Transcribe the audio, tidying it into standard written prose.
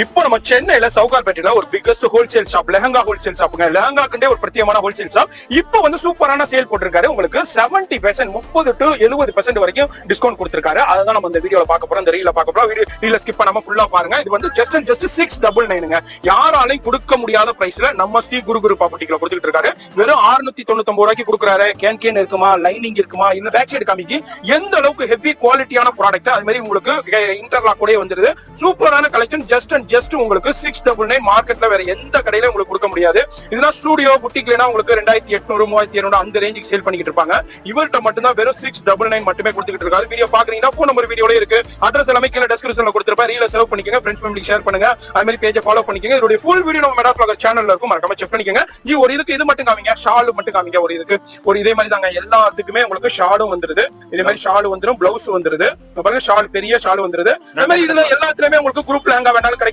இப்போ நம்ம சென்னையில சவுகார்பேட்டையில ஒரு biggest wholesale shop, lehenga wholesale ஷாப்புங்க. லெஹங்காக்குண்டே ஒரு பிரத்யேகமான ஹோல்சேல் ஷாப். இப்போ வந்து சூப்பரான சேல் போட்டிருக்காரு. உங்களுக்கு 70% 30 to 70% வரைக்கும் டிஸ்கவுண்ட் கொடுத்திருக்காரு. அதுதான் நம்ம இந்த வீடியோல பார்க்க போறோம், இந்த ரீல்ல பார்க்க போறோம். ரீல்ல ஸ்கிப் பண்ணாம ஃபுல்லா பாருங்க. இது வந்து ஜஸ்ட் 699ங்க. யாராலையும் கொடுக்க முடியாத பிரைஸ்ல நம்ம ஸ்ரீ குரு ப்ராப்பர்ட்டில கொடுத்துட்டு இருக்காரு. வெறும் 699 ரூபாய்க்கு கொடுக்குறாரு. கேன் இருக்குமா, லைனிங் இருக்குமா, இன்னும் பேக் சைடு காமிச்சு எந்த அளவுக்கு ஹெவி குவாலிட்டியான ப்ராடக்ட். அது மாதிரி உங்களுக்கு இன்டர்லாக் கூட வந்துருது. சூப்பரான கலெக்ஷன். ஜஸ்ட் உங்களுக்கு 699 மார்க்கெட்ல வேற எந்த கடையில உங்களுக்கு கொடுக்க முடியாது. இதுனா ஸ்டுடியோ புட்டிக்லனா உங்களுக்கு 2800 3200 அந்த ரேஞ்சுக்கு சேல் பண்ணிட்டு இருப்பாங்க. இவர்ட்ட மட்டும் தான் வெறும் 699 மட்டுமே கொடுத்துட்டு இருக்காரு. வீடியோ பாக்குறீங்கன்னா ஃபோன் நம்பர் வீடியோல இருக்கு. அட்ரஸ் எல்லாமே கீழ டிஸ்கிரிப்ஷன்ல கொடுத்திருப்பேன். ரீல சேவ் பண்ணிக்கங்க, ஃப்ரெண்ட்ஸ் ஃபேமிலிக்கு ஷேர் பண்ணுங்க. அது மாதிரி பேஜை ஃபாலோ பண்ணிக்கங்க. இதோட ஃபுல் வீடியோ நம்ம மெடா vlogger சேனல்ல இருக்கும், மறக்காம செக் பண்ணிக்கங்க. ஜி ஒரு இதுக்கு இது மட்டும் காமிங்க, ஷால் மட்டும் காமிங்க. ஒரு இதுக்கு ஒரு இதே மாதிரி தாங்க எல்லாத்துக்குமே உங்களுக்கு ஷாலும் வந்துருது. இதே மாதிரி ஷால் வந்துரும், பிளவுஸ் வந்துருது. பாருங்க ஷால், பெரிய ஷால் வந்துருது. அது மாதிரி இதுல எல்லாத்துலயுமே உங்களுக்கு குரூப் லெஹங்கா வேணாலும் கிடைக்கும்.